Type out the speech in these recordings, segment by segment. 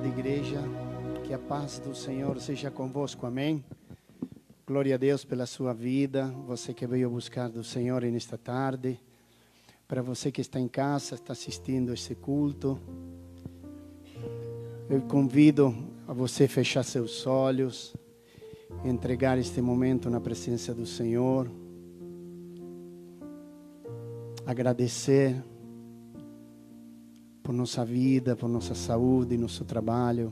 tarde, igreja. Que a paz do Senhor seja convosco, amém? Glória a Deus pela sua vida, você que veio buscar do Senhor nesta tarde. Para você que está em casa, está assistindo esse culto, eu convido a você fechar seus olhos, entregar este momento na presença do Senhor, agradecer por nossa vida, por nossa saúde, nosso trabalho.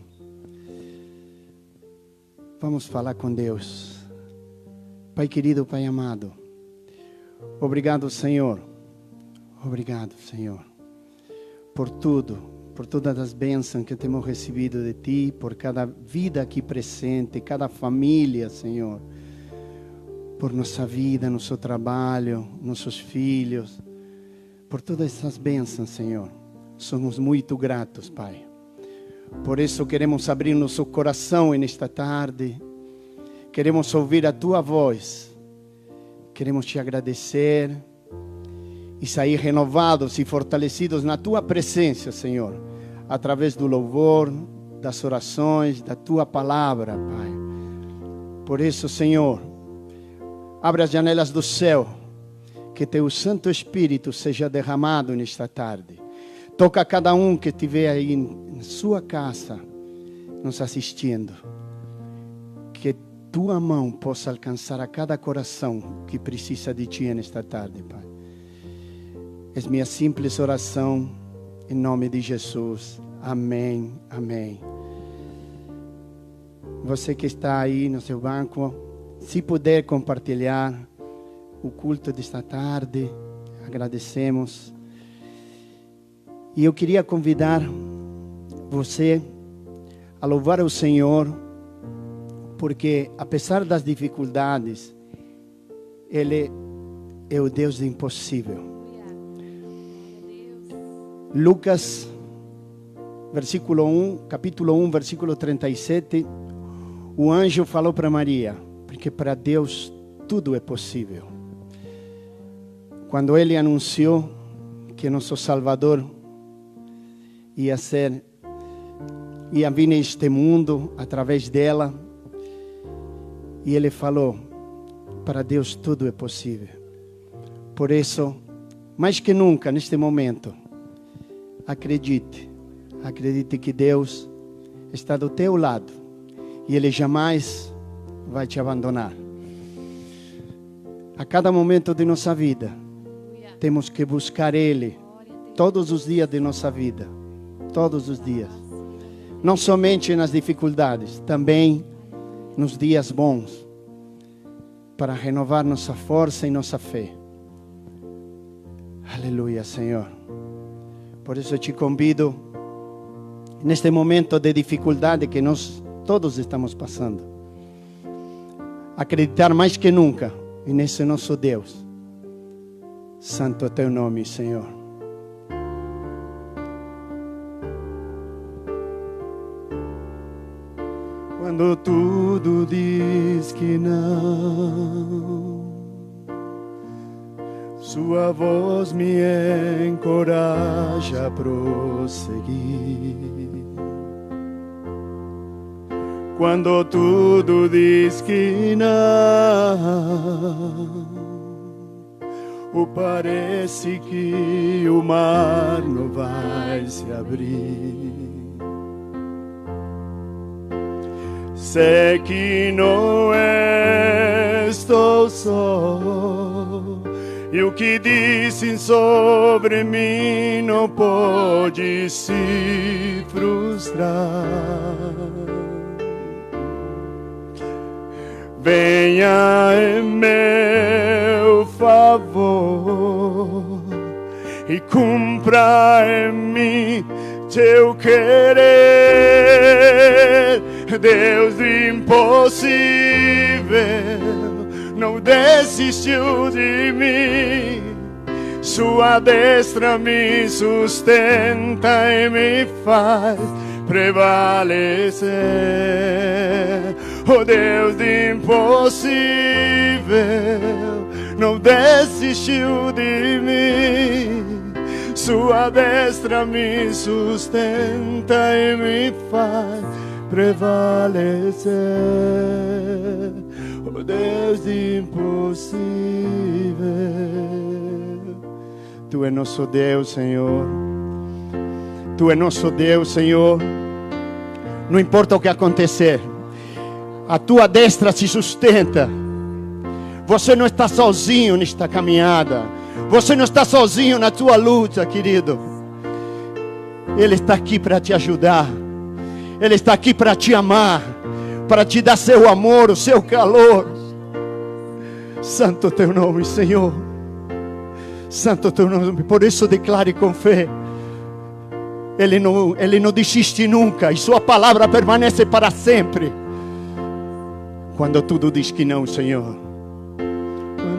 Vamos falar com Deus. Pai querido, Pai amado, obrigado, Senhor. Obrigado, Senhor, por tudo, por todas as bênçãos que temos recebido de Ti, por cada vida aqui presente, cada família, Senhor, por nossa vida, nosso trabalho, nossos filhos, por todas essas bênçãos, Senhor. Somos muito gratos, Pai. Por isso queremos abrir nosso coração nesta tarde. Queremos ouvir a Tua voz. Queremos Te agradecer e sair renovados e fortalecidos na Tua presença, Senhor. Através do louvor, das orações, da Tua palavra, Pai. Por isso, Senhor, abre as janelas do céu. Que Teu Santo Espírito seja derramado nesta tarde. Toca cada um que estiver aí em sua casa, nos assistindo. Que Tua mão possa alcançar a cada coração que precisa de Ti nesta tarde, Pai. É minha simples oração, em nome de Jesus. Amém, amém. Você que está aí no seu banco, se puder compartilhar o culto desta tarde, agradecemos. E eu queria convidar você a louvar o Senhor, porque apesar das dificuldades, Ele é o Deus do impossível. Lucas, versículo 1, capítulo 1, versículo 37, o anjo falou para Maria, porque para Deus tudo é possível. Quando Ele anunciou que nosso Salvador ia vir neste mundo através dela, e Ele falou, para Deus tudo é possível. Por isso, mais que nunca neste momento, acredite que Deus está do teu lado e Ele jamais vai te abandonar. A cada momento de nossa vida, temos que buscar Ele todos os dias de nossa vida, todos os dias. Não somente nas dificuldades, também nos dias bons, para renovar nossa força e nossa fé. Aleluia, Senhor. Por isso eu te convido, neste momento de dificuldade que nós todos estamos passando, acreditar mais que nunca nesse nosso Deus. Santo é Teu nome, Senhor. Quando tudo diz que não, Sua voz me encoraja a prosseguir. Quando tudo diz que não, parece que o mar não vai se abrir. Sei que não estou só, e o que dizem sobre mim não pode se frustrar. Venha em meu favor e cumpra em mim Teu querer. Deus do impossível não desistiu de mim. Sua destra me sustenta e me faz prevalecer. O Deus do impossível não desistiu de mim. Sua destra me sustenta e me faz prevalecer. Oh Deus de impossível, Tu é nosso Deus, Senhor. Tu é nosso Deus, Senhor. Não importa o que acontecer, a Tua destra se sustenta. Você não está sozinho nesta caminhada. Você não está sozinho na tua luta, querido. Ele está aqui para te ajudar. Ele está aqui para te amar, para te dar seu amor, o seu calor. Santo é Teu nome, Senhor. Santo é Teu nome. Por isso declare com fé. Ele não desiste nunca. E Sua palavra permanece para sempre. Quando tudo diz que não, Senhor.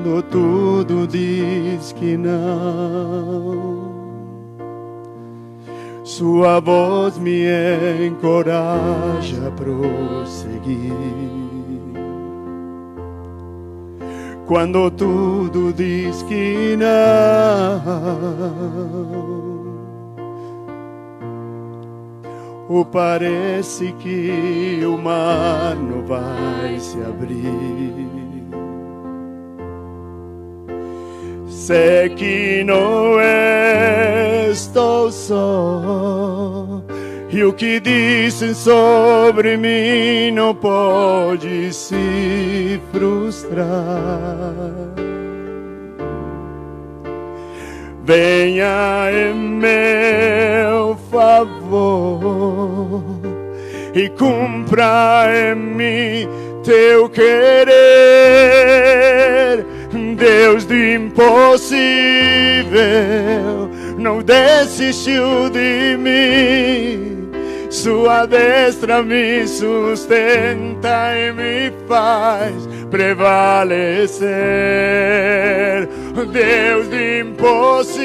Quando tudo diz que não, Sua voz me encoraja a prosseguir. Quando tudo diz que não, parece que o mar não vai se abrir. Sei que não estou só, e o que dizem sobre mim não pode se frustrar. Venha em meu favor e cumpra em mim Teu querer. Deus do impossível não desistiu de mim. Sua destra me sustenta e me faz prevalecer. Deus do impossível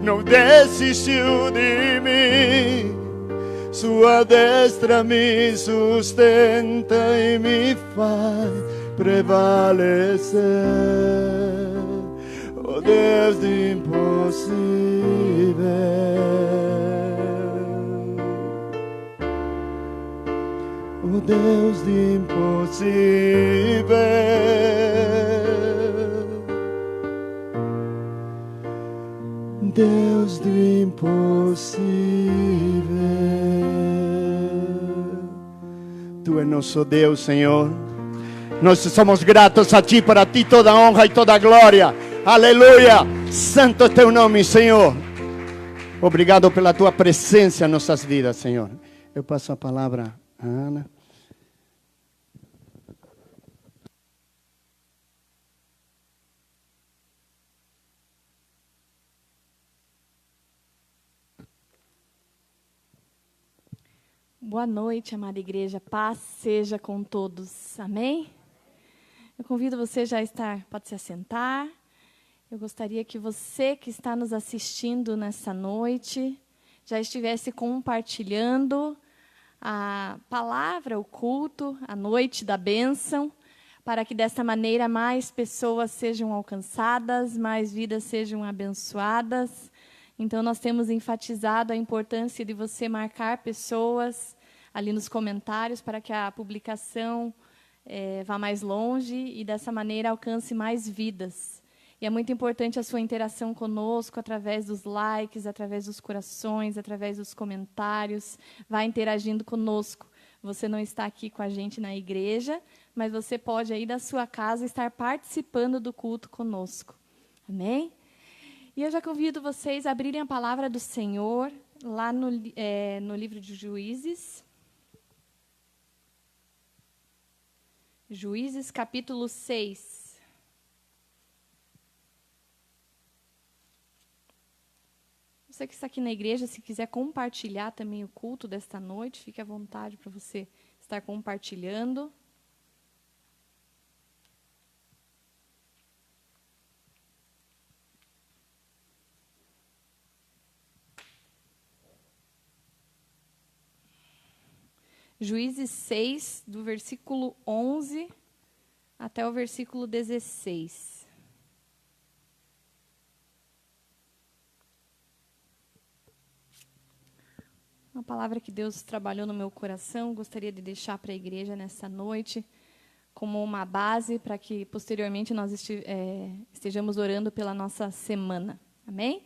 não desistiu de mim. Sua destra me sustenta e me faz prevalecer. Oh Deus do impossível, oh Deus do impossível, Deus do impossível. Tu és nosso Deus, Senhor. Nós somos gratos a Ti, para Ti toda a honra e toda a glória. Aleluia! Santo é Teu nome, Senhor. Obrigado pela Tua presença em nossas vidas, Senhor. Eu passo a palavra a Ana. Boa noite, amada igreja. Paz seja com todos. Amém? Eu convido você já a pode se assentar. Eu gostaria que você que está nos assistindo nessa noite já estivesse compartilhando a palavra, o culto, a noite da bênção, para que dessa maneira mais pessoas sejam alcançadas, mais vidas sejam abençoadas. Então, nós temos enfatizado a importância de você marcar pessoas ali nos comentários para que a publicação vá mais longe e, dessa maneira, alcance mais vidas. E é muito importante a sua interação conosco através dos likes, através dos corações, através dos comentários. Vá interagindo conosco. Você não está aqui com a gente na igreja, mas você pode, aí da sua casa, estar participando do culto conosco. Amém? E eu já convido vocês a abrirem a palavra do Senhor lá no livro de Juízes. Juízes, capítulo 6. Você que está aqui na igreja, se quiser compartilhar também o culto desta noite, fique à vontade para você estar compartilhando. Juízes 6, do versículo 11 até o versículo 16. uma palavra que Deus trabalhou no meu coração, gostaria de deixar para a igreja nessa noite, como uma base para que, posteriormente, nós estejamos orando pela nossa semana. Amém?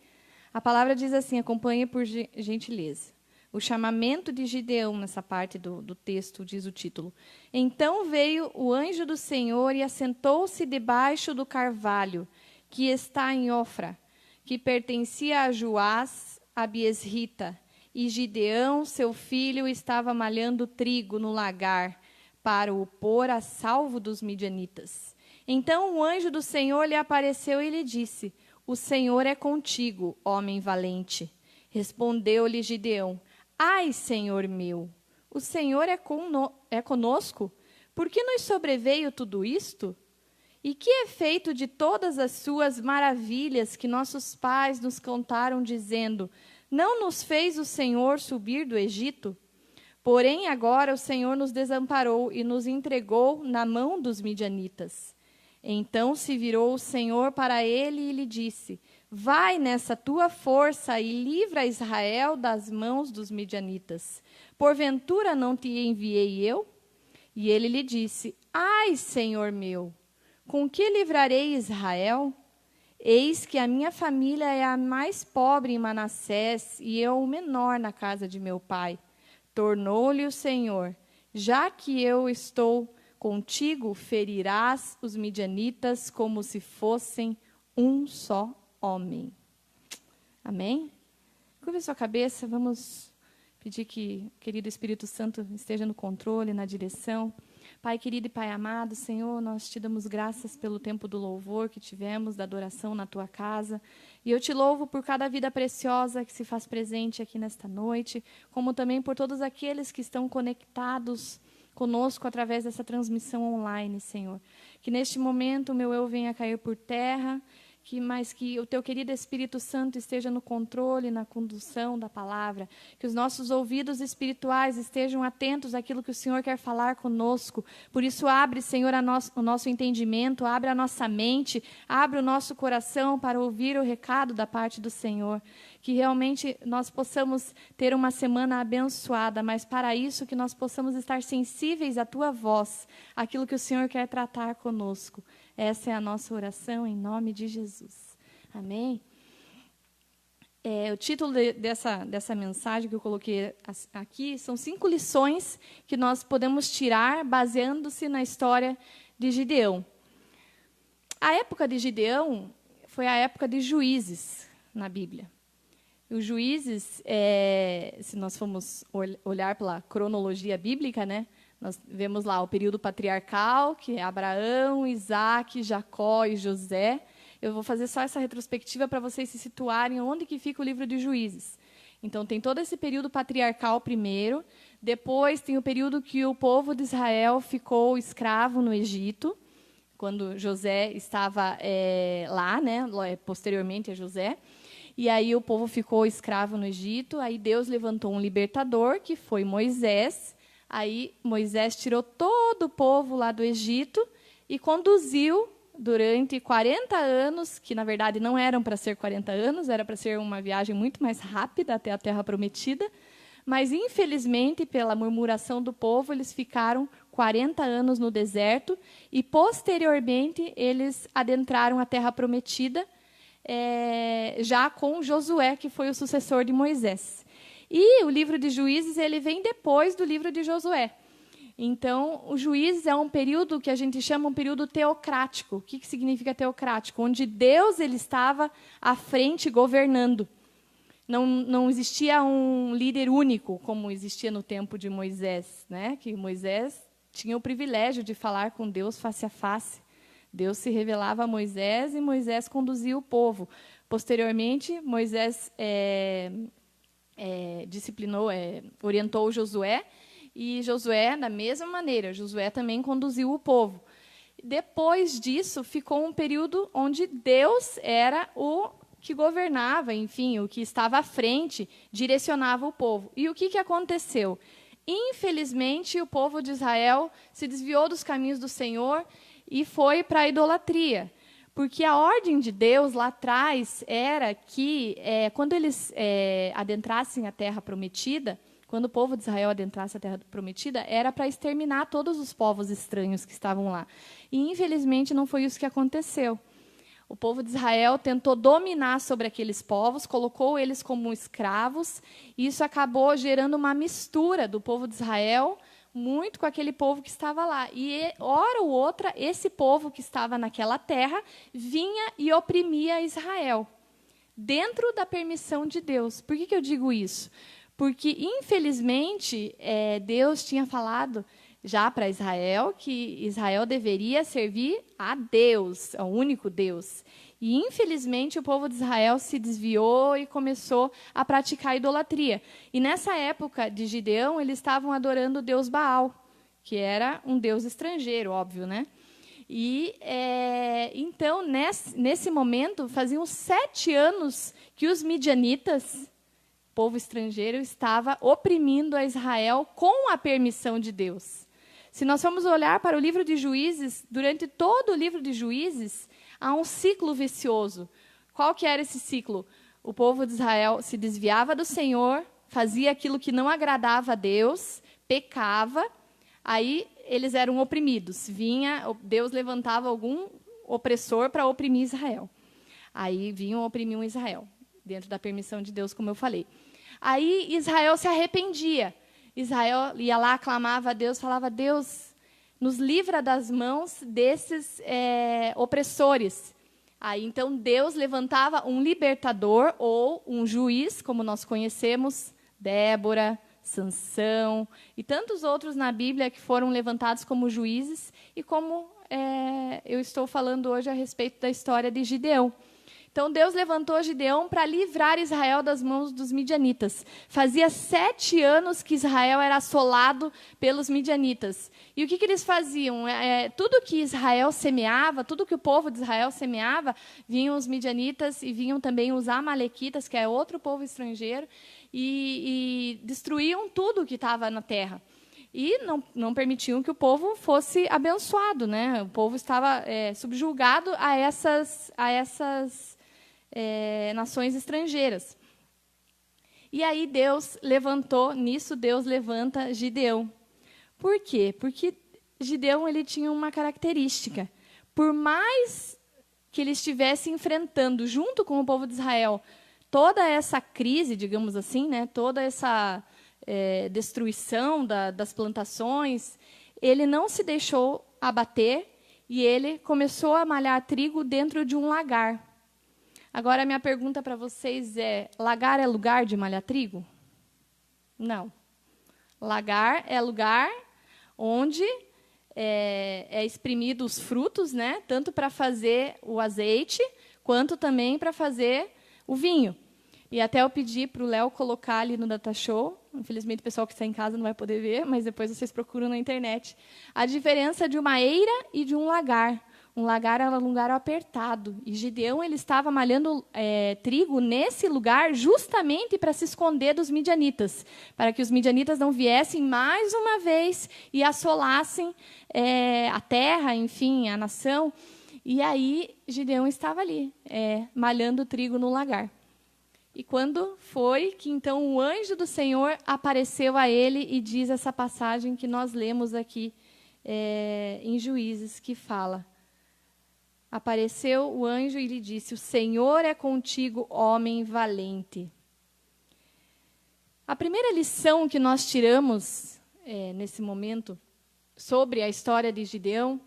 A palavra diz assim, acompanhe por gentileza. O chamamento de Gideão, nessa parte do texto, diz o título. Então veio o anjo do Senhor e assentou-se debaixo do carvalho, que está em Ofra, que pertencia a Joás, a Biesrita. E Gideão, seu filho, estava malhando trigo no lagar, para o pôr a salvo dos midianitas. Então o anjo do Senhor lhe apareceu e lhe disse, o Senhor é contigo, homem valente. Respondeu-lhe Gideão, ai, Senhor meu, o Senhor é conosco? Por que nos sobreveio tudo isto? E que é feito de todas as suas maravilhas que nossos pais nos contaram, dizendo, não nos fez o Senhor subir do Egito? Porém, agora o Senhor nos desamparou e nos entregou na mão dos midianitas. Então se virou o Senhor para ele e lhe disse, vai nessa tua força e livra Israel das mãos dos midianitas. Porventura não te enviei eu? E ele lhe disse, ai, Senhor meu, com que livrarei Israel? Eis que a minha família é a mais pobre em Manassés e eu o menor na casa de meu pai. Tornou-lhe o Senhor, já que eu estou contigo, ferirás os midianitas como se fossem um só homem. Amém? Curva sua cabeça, vamos pedir que o querido Espírito Santo esteja no controle, na direção. Pai querido e Pai amado, Senhor, nós te damos graças pelo tempo do louvor que tivemos, da adoração na Tua casa. E eu te louvo por cada vida preciosa que se faz presente aqui nesta noite, como também por todos aqueles que estão conectados conosco através dessa transmissão online, Senhor. Que neste momento o meu eu venha cair por terra, mas que o Teu querido Espírito Santo esteja no controle, na condução da palavra, que os nossos ouvidos espirituais estejam atentos àquilo que o Senhor quer falar conosco. Por isso, abre, Senhor, o nosso entendimento, abre a nossa mente, abre o nosso coração para ouvir o recado da parte do Senhor. Que realmente nós possamos ter uma semana abençoada, mas para isso que nós possamos estar sensíveis à Tua voz, àquilo que o Senhor quer tratar conosco. Essa é a nossa oração em nome de Jesus. Amém? O título dessa mensagem que eu coloquei aqui são 5 lições que nós podemos tirar baseando-se na história de Gideão. A época de Gideão foi a época de Juízes na Bíblia. Os Juízes, se nós formos olhar pela cronologia bíblica, né? Nós vemos lá o período patriarcal, que é Abraão, Isaac, Jacó e José. Eu vou fazer só essa retrospectiva para vocês se situarem onde que fica o livro de Juízes. Então, tem todo esse período patriarcal primeiro, depois tem o período que o povo de Israel ficou escravo no Egito, quando José estava lá, né? Posteriormente a José. E aí o povo ficou escravo no Egito, aí Deus levantou um libertador, que foi Moisés. Aí Moisés tirou todo o povo lá do Egito e conduziu durante 40 anos, que na verdade não eram para ser 40 anos, era para ser uma viagem muito mais rápida até a Terra Prometida, mas infelizmente, pela murmuração do povo, eles ficaram 40 anos no deserto e posteriormente eles adentraram a Terra Prometida, já com Josué, que foi o sucessor de Moisés. E o livro de Juízes ele vem depois do livro de Josué. Então, o Juízes é um período que a gente chama um período teocrático. O que significa teocrático? Onde Deus ele estava à frente governando. Não existia um líder único, como existia no tempo de Moisés, né? Que Moisés tinha o privilégio de falar com Deus face a face. Deus se revelava a Moisés e Moisés conduzia o povo. Posteriormente, Moisés orientou Josué, e Josué, da mesma maneira, Josué também conduziu o povo. Depois disso, ficou um período onde Deus era o que governava, enfim, o que estava à frente, direcionava o povo. E o que aconteceu? Infelizmente, o povo de Israel se desviou dos caminhos do Senhor e foi para a idolatria. Porque a ordem de Deus lá atrás era que, quando eles adentrassem a Terra Prometida, quando o povo de Israel adentrasse a Terra Prometida, era para exterminar todos os povos estranhos que estavam lá. E, infelizmente, não foi isso que aconteceu. O povo de Israel tentou dominar sobre aqueles povos, colocou eles como escravos, e isso acabou gerando uma mistura do povo de Israel muito com aquele povo que estava lá. E, hora ou outra, esse povo que estava naquela terra vinha e oprimia Israel, dentro da permissão de Deus. Por que eu digo isso? Porque, infelizmente, Deus tinha falado já para Israel que Israel deveria servir a Deus, ao único Deus. E, infelizmente, o povo de Israel se desviou e começou a praticar idolatria. E, nessa época de Gideão, eles estavam adorando o deus Baal, que era um deus estrangeiro, óbvio, né? E, então, nesse momento, faziam 7 anos que os midianitas, povo estrangeiro, estava oprimindo a Israel com a permissão de Deus. Se nós formos olhar para o livro de Juízes, durante todo o livro de Juízes, há um ciclo vicioso. Qual que era esse ciclo? O povo de Israel se desviava do Senhor, fazia aquilo que não agradava a Deus, pecava, aí eles eram oprimidos. Deus levantava algum opressor para oprimir Israel. Aí vinham oprimir Israel, dentro da permissão de Deus, como eu falei. Aí Israel se arrependia. Israel ia lá, clamava a Deus, falava: Deus, nos livra das mãos desses opressores. Aí, então, Deus levantava um libertador ou um juiz, como nós conhecemos, Débora, Sansão e tantos outros na Bíblia que foram levantados como juízes, e como eu estou falando hoje a respeito da história de Gideão. Então, Deus levantou Gideão para livrar Israel das mãos dos midianitas. Fazia 7 anos que Israel era assolado pelos midianitas. E o que eles faziam? Tudo que Israel semeava, tudo que o povo de Israel semeava, vinham os midianitas e vinham também os amalequitas, que é outro povo estrangeiro, e destruíam tudo que estava na terra. E não permitiam que o povo fosse abençoado, né? O povo estava subjugado a essas nações estrangeiras. E aí Deus levanta Gideão. Por quê? Porque Gideão ele tinha uma característica. Por mais que ele estivesse enfrentando, junto com o povo de Israel, toda essa crise, digamos assim, né, toda essa destruição das plantações, ele não se deixou abater e ele começou a malhar trigo dentro de um lagar. Agora, a minha pergunta para vocês lagar é lugar de malhar trigo? Não. Lagar é lugar onde é exprimido os frutos, né? Tanto para fazer o azeite, quanto também para fazer o vinho. E até eu pedi para o Léo colocar ali no Data Show. Infelizmente, o pessoal que está em casa não vai poder ver, mas depois vocês procuram na internet. A diferença de uma eira e de um lagar. Um lagar era um lugar apertado. E Gideão ele estava malhando trigo nesse lugar justamente para se esconder dos midianitas, para que os midianitas não viessem mais uma vez e assolassem a terra, enfim, a nação. E aí Gideão estava ali, malhando trigo no lagar. E quando foi que então o anjo do Senhor apareceu a ele e diz essa passagem que nós lemos aqui em Juízes, que fala: apareceu o anjo e lhe disse: o Senhor é contigo, homem valente. A primeira lição que nós tiramos nesse momento sobre a história de Gideão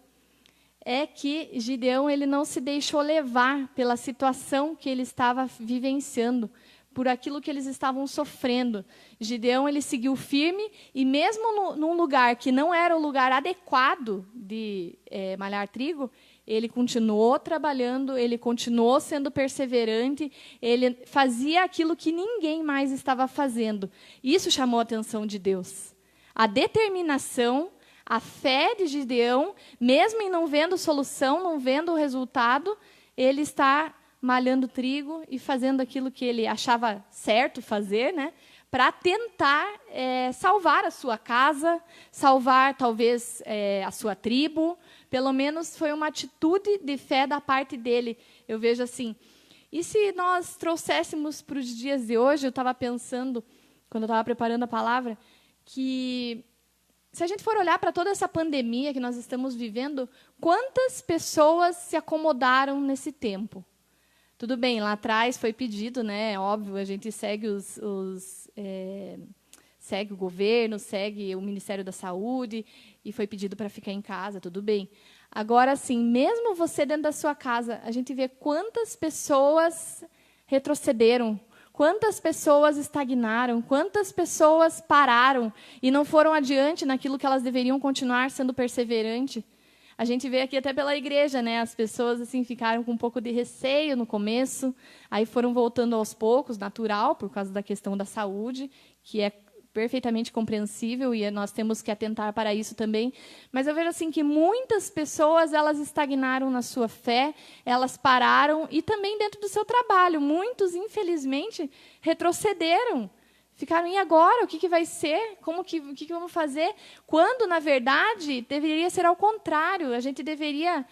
é que Gideão ele não se deixou levar pela situação que ele estava vivenciando, por aquilo que eles estavam sofrendo. Gideão ele seguiu firme e mesmo num lugar que não era o lugar adequado de malhar trigo, ele continuou trabalhando, ele continuou sendo perseverante, ele fazia aquilo que ninguém mais estava fazendo. Isso chamou a atenção de Deus. A determinação, a fé de Gideão, mesmo em não vendo solução, não vendo o resultado, ele está malhando trigo e fazendo aquilo que ele achava certo fazer, né, para tentar salvar a sua casa, salvar talvez a sua tribo. Pelo menos foi uma atitude de fé da parte dele. Eu vejo assim. E se nós trouxéssemos para os dias de hoje, eu estava pensando, quando eu estava preparando a palavra, que se a gente for olhar para toda essa pandemia que nós estamos vivendo, quantas pessoas se acomodaram nesse tempo? Tudo bem, lá atrás foi pedido, né? Óbvio, a gente segue segue o governo, segue o Ministério da Saúde, e foi pedido para ficar em casa, tudo bem. Agora, sim, mesmo você dentro da sua casa, a gente vê quantas pessoas retrocederam, quantas pessoas estagnaram, quantas pessoas pararam e não foram adiante naquilo que elas deveriam continuar sendo perseverantes. A gente vê aqui até pela igreja, né? As pessoas assim ficaram com um pouco de receio no começo, aí foram voltando aos poucos, natural, por causa da questão da saúde, que é perfeitamente compreensível e nós temos que atentar para isso também. Mas eu vejo assim que muitas pessoas elas estagnaram na sua fé, elas pararam e também dentro do seu trabalho. Muitos, infelizmente, retrocederam. Ficaram, e agora? O que vai ser? O que vamos fazer? Quando, na verdade, deveria ser ao contrário. A gente deveria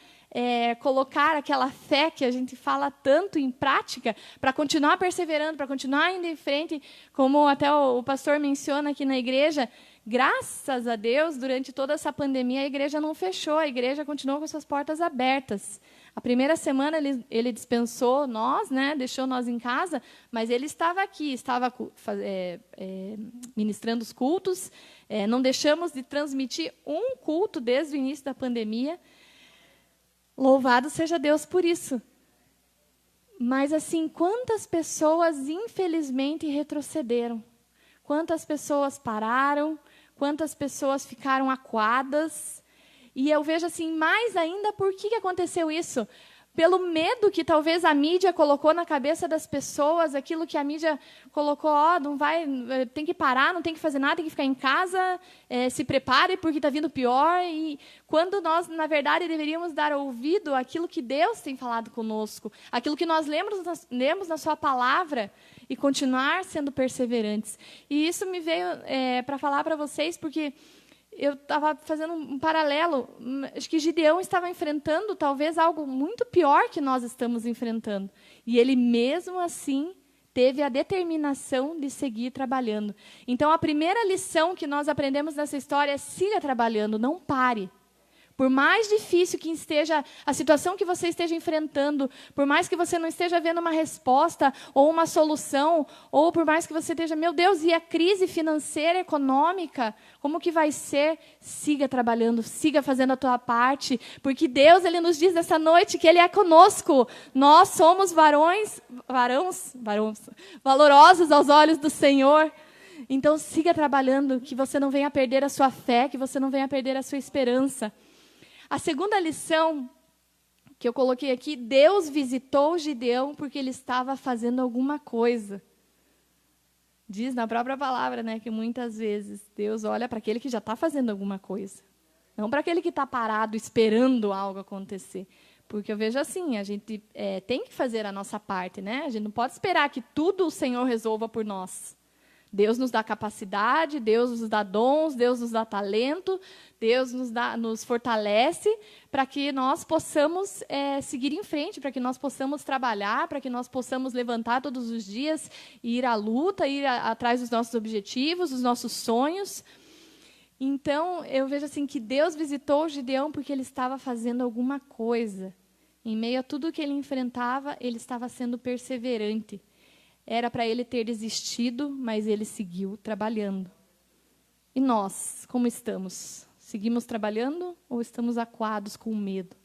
colocar aquela fé que a gente fala tanto em prática para continuar perseverando, para continuar indo em frente, como até o pastor menciona aqui na igreja. Graças a Deus, durante toda essa pandemia, a igreja não fechou, a igreja continuou com suas portas abertas. A primeira semana ele dispensou nós, né, deixou nós em casa, mas ele estava aqui, estava ministrando os cultos. Não deixamos de transmitir um culto desde o início da pandemia. Louvado seja Deus por isso. Mas, assim, quantas pessoas, infelizmente, retrocederam? Quantas pessoas pararam? Quantas pessoas ficaram acuadas? E eu vejo, assim, mais ainda, por que aconteceu isso? Pelo medo que talvez a mídia colocou na cabeça das pessoas, aquilo que a mídia colocou, não vai, tem que parar, não tem que fazer nada, tem que ficar em casa, se prepare porque está vindo pior. E quando nós, na verdade, deveríamos dar ouvido àquilo que Deus tem falado conosco, aquilo que nós lemos na sua palavra e continuar sendo perseverantes. E isso me veio para falar para vocês, porque eu estava fazendo um paralelo. Acho que Gideão estava enfrentando talvez algo muito pior que nós estamos enfrentando. E ele, mesmo assim, teve a determinação de seguir trabalhando. Então, a primeira lição que nós aprendemos nessa história é: siga trabalhando, não pare. Por mais difícil que esteja a situação que você esteja enfrentando, por mais que você não esteja vendo uma resposta ou uma solução, ou por mais que você esteja, meu Deus, e a crise financeira, econômica, como que vai ser? Siga trabalhando, siga fazendo a tua parte, porque Deus, Ele nos diz nessa noite que Ele é conosco. Nós somos varões, valorosos aos olhos do Senhor. Então, siga trabalhando, que você não venha perder a sua fé, que você não venha perder a sua esperança. A segunda lição que eu coloquei aqui: Deus visitou Gideão porque ele estava fazendo alguma coisa. Diz na própria palavra, né, que muitas vezes Deus olha para aquele que já está fazendo alguma coisa, não para aquele que está parado esperando algo acontecer. Porque eu vejo assim, a gente tem que fazer a nossa parte, né? A gente não pode esperar que tudo o Senhor resolva por nós. Deus nos dá capacidade, Deus nos dá dons, Deus nos dá talento, Deus nos fortalece para que nós possamos seguir em frente, para que nós possamos trabalhar, para que nós possamos levantar todos os dias e ir à luta, ir atrás dos nossos objetivos, dos nossos sonhos. Então, eu vejo assim que Deus visitou Gideão porque ele estava fazendo alguma coisa. Em meio a tudo que ele enfrentava, ele estava sendo perseverante. Era para ele ter desistido, mas ele seguiu trabalhando. E nós, como estamos? Seguimos trabalhando ou estamos acuados com medo?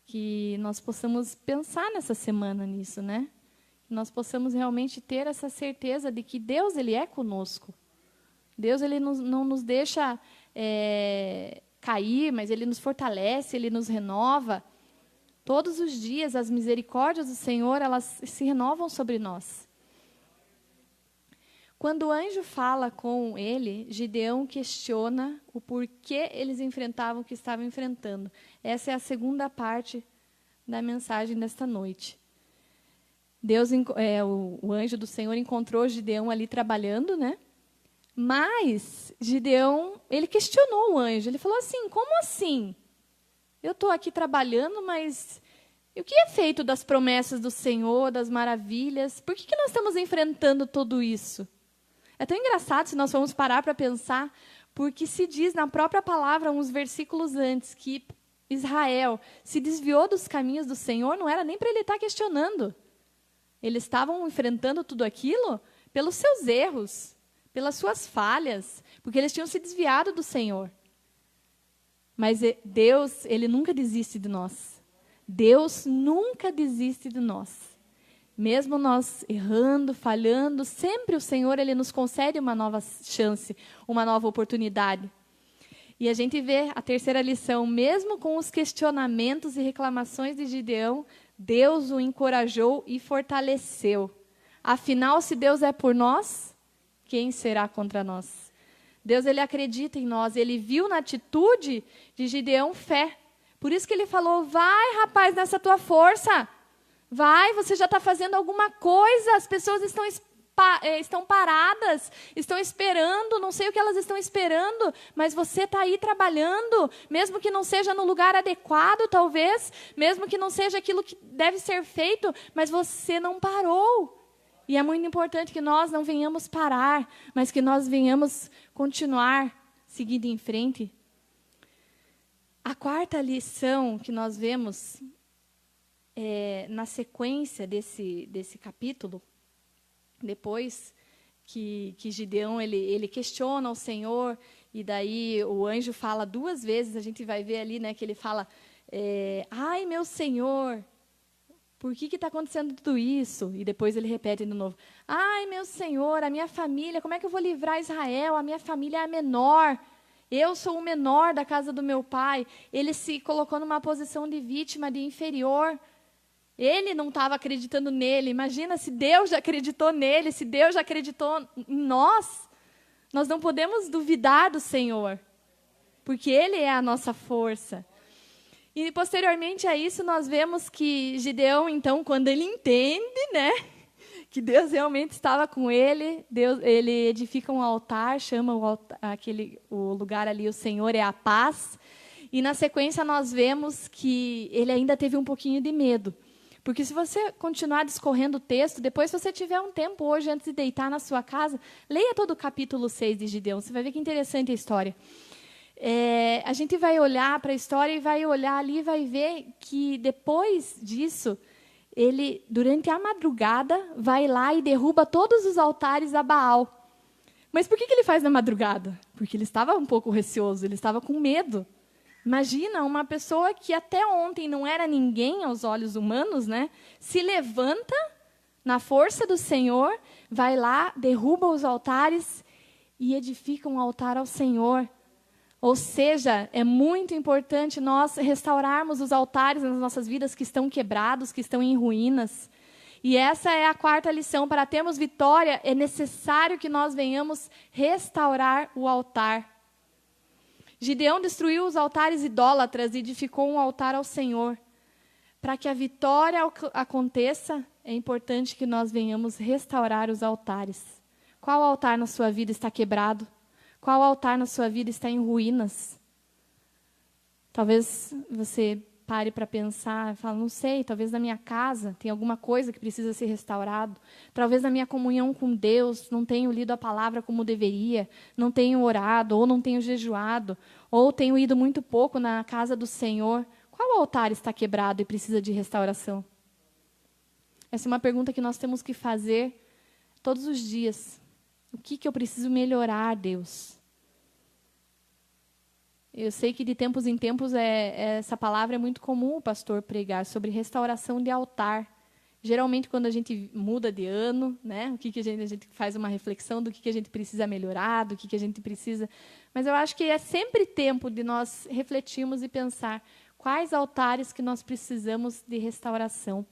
Que nós possamos pensar nessa semana nisso, né? Que nós possamos realmente ter essa certeza de que Deus, Ele é conosco. Deus, Ele não nos deixa cair, mas Ele nos fortalece, Ele nos renova. Todos os dias, as misericórdias do Senhor, elas se renovam sobre nós. Quando o anjo fala com ele, Gideão questiona o porquê eles enfrentavam o que estavam enfrentando. Essa é a segunda parte da mensagem desta noite. O anjo do Senhor encontrou Gideão ali trabalhando, né? Mas Gideão, ele questionou o anjo. Ele falou assim: como assim? Eu estou aqui trabalhando, mas E o que é feito das promessas do Senhor, das maravilhas? Por que nós estamos enfrentando tudo isso? É tão engraçado se nós formos parar para pensar, porque se diz na própria palavra, uns versículos antes, que Israel se desviou dos caminhos do Senhor, não era nem para ele estar questionando. Eles estavam enfrentando tudo aquilo pelos seus erros, pelas suas falhas, porque eles tinham se desviado do Senhor. Mas Deus, Ele nunca desiste de nós. Deus nunca desiste de nós. Mesmo nós errando, falhando, sempre o Senhor, Ele nos concede uma nova chance, uma nova oportunidade. E a gente vê a terceira lição, mesmo com os questionamentos e reclamações de Gideão, Deus o encorajou e fortaleceu. Afinal, se Deus é por nós, quem será contra nós? Deus, Ele acredita em nós, Ele viu na atitude de Gideão fé. Por isso que Ele falou, vai rapaz, nessa tua força, vai, você já está fazendo alguma coisa, as pessoas estão paradas, estão esperando, não sei o que elas estão esperando, mas você está aí trabalhando, mesmo que não seja no lugar adequado, talvez, mesmo que não seja aquilo que deve ser feito, mas você não parou. E é muito importante que nós não venhamos parar, mas que nós venhamos continuar seguindo em frente. A quarta lição que nós vemos na sequência desse capítulo, depois que Gideão ele questiona o Senhor, e daí o anjo fala 2 vezes, a gente vai ver ali, né, que ele fala, ai meu Senhor, por que está acontecendo tudo isso? E depois ele repete de novo, ai meu Senhor, a minha família, como é que eu vou livrar Israel? A minha família é a menor, eu sou o menor da casa do meu pai. Ele se colocou numa posição de vítima, de inferior. Ele não estava acreditando nele. Imagina se Deus já acreditou nele, se Deus já acreditou em nós. Nós não podemos duvidar do Senhor, porque Ele é a nossa força. E posteriormente a isso, nós vemos que Gideão, então, quando ele entende, né, que Deus realmente estava com ele, ele edifica um altar, chama o lugar ali, o Senhor é a paz. E na sequência nós vemos que ele ainda teve um pouquinho de medo. Porque se você continuar discorrendo o texto, depois se você tiver um tempo hoje, antes de deitar na sua casa, leia todo o capítulo 6 de Gideão, você vai ver que interessante a história. A gente vai olhar para a história e vai olhar ali e vai ver que depois disso, ele, durante a madrugada, vai lá e derruba todos os altares a Baal. Mas por que ele faz na madrugada? Porque ele estava um pouco receoso, ele estava com medo. Imagina uma pessoa que até ontem não era ninguém aos olhos humanos, né? Se levanta na força do Senhor, vai lá, derruba os altares e edifica um altar ao Senhor. Ou seja, é muito importante nós restaurarmos os altares nas nossas vidas que estão quebrados, que estão em ruínas. E essa é a quarta lição. Para termos vitória, é necessário que nós venhamos restaurar o altar. Gideão destruiu os altares idólatras e edificou um altar ao Senhor. Para que a vitória aconteça, é importante que nós venhamos restaurar os altares. Qual altar na sua vida está quebrado? Qual altar na sua vida está em ruínas? Talvez você pare para pensar e fale, não sei, talvez na minha casa tem alguma coisa que precisa ser restaurado. Talvez na minha comunhão com Deus não tenho lido a palavra como deveria, não tenho orado, ou não tenho jejuado, ou tenho ido muito pouco na casa do Senhor. Qual altar está quebrado e precisa de restauração? Essa é uma pergunta que nós temos que fazer todos os dias. O que eu preciso melhorar, Deus? Eu sei que de tempos em tempos essa palavra é muito comum o pastor pregar sobre restauração de altar. Geralmente quando a gente muda de ano, né, o que a gente faz uma reflexão do que a gente precisa melhorar, do que a gente precisa. Mas eu acho que é sempre tempo de nós refletirmos e pensar quais altares que nós precisamos de restauração.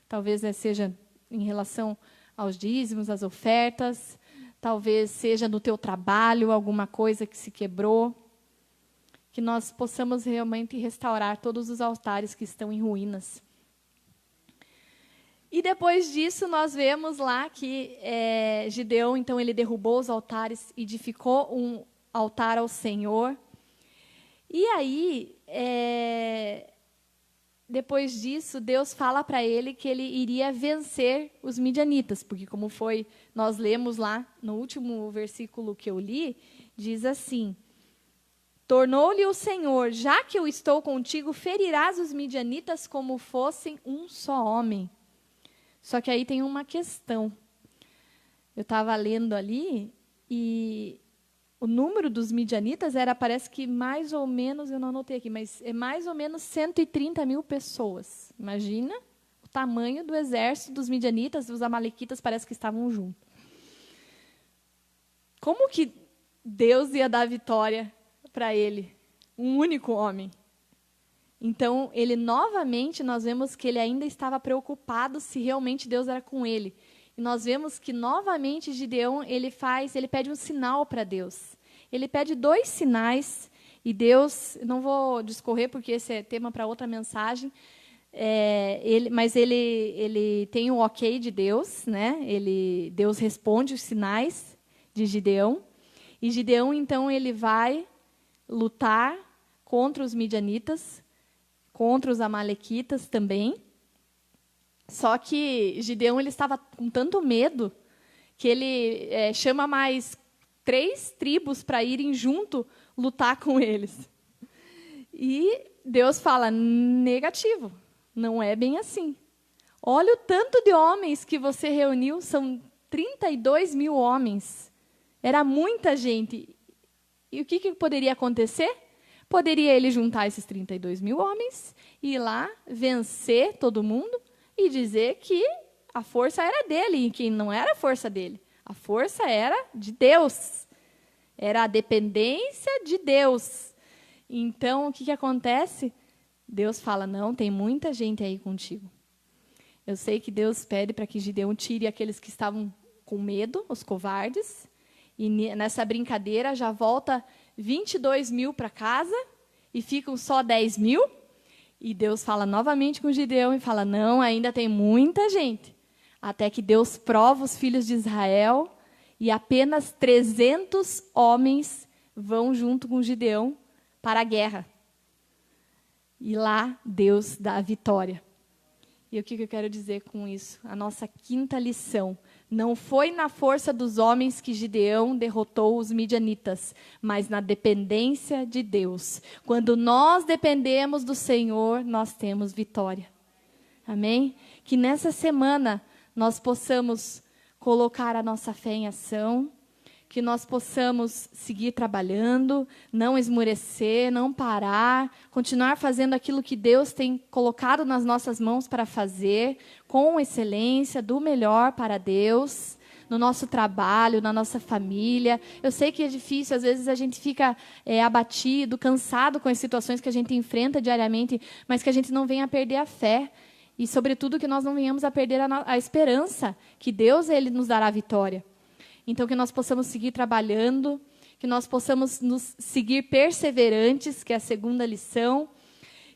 Talvez seja em relação aos dízimos, às ofertas. Talvez seja no teu trabalho alguma coisa que se quebrou, que nós possamos realmente restaurar todos os altares que estão em ruínas. E depois disso nós vemos lá que Gideão, então, ele derrubou os altares, edificou um altar ao Senhor. E aí, depois disso, Deus fala para ele que ele iria vencer os midianitas, porque como nós lemos lá no último versículo que eu li, diz assim: tornou-lhe o Senhor, já que eu estou contigo, ferirás os midianitas como fossem um só homem. Só que aí tem uma questão. Eu estava lendo ali e o número dos midianitas parece que mais ou menos, eu não anotei aqui, mas é mais ou menos 130 mil pessoas. Imagina o tamanho do exército dos midianitas, dos amalequitas, parece que estavam juntos. Como que Deus ia dar vitória para ele? Um único homem. Então, ele novamente, nós vemos que ele ainda estava preocupado se realmente Deus era com ele. E nós vemos que, novamente, Gideão, ele pede um sinal para Deus. Ele pede 2 sinais, e Deus, não vou discorrer, porque esse é tema para outra mensagem, mas ele tem o ok de Deus, né? Deus responde os sinais de Gideão, e Gideão, então, ele vai lutar contra os midianitas, contra os amalequitas também. Só que Gideão ele estava com tanto medo que ele chama mais 3 tribos para irem junto lutar com eles. E Deus fala, negativo, não é bem assim. Olha o tanto de homens que você reuniu, são 32 mil homens. Era muita gente. E o que poderia acontecer? Poderia ele juntar esses 32 mil homens, ir lá, vencer todo mundo, e dizer que a força era dele, e que não era a força dele. A força era de Deus. Era a dependência de Deus. Então, o que acontece? Deus fala, não, tem muita gente aí contigo. Eu sei que Deus pede para que Gideão tire aqueles que estavam com medo, os covardes. E nessa brincadeira já volta 22 mil para casa e ficam só 10 mil. E Deus fala novamente com Gideão e fala, não, ainda tem muita gente. Até que Deus prova os filhos de Israel e apenas 300 homens vão junto com Gideão para a guerra. E lá Deus dá a vitória. E o que eu quero dizer com isso? A nossa 5ª lição. Não foi na força dos homens que Gideão derrotou os midianitas, mas na dependência de Deus. Quando nós dependemos do Senhor, nós temos vitória. Amém? Que nessa semana nós possamos colocar a nossa fé em ação, que nós possamos seguir trabalhando, não esmorecer, não parar, continuar fazendo aquilo que Deus tem colocado nas nossas mãos para fazer, com excelência, do melhor para Deus, no nosso trabalho, na nossa família. Eu sei que é difícil, às vezes a gente fica abatido, cansado com as situações que a gente enfrenta diariamente, mas que a gente não venha a perder a fé. E, sobretudo, que nós não venhamos a perder a esperança, que Deus ele nos dará a vitória. Então, que nós possamos seguir trabalhando, que nós possamos nos seguir perseverantes, que é a 2ª lição,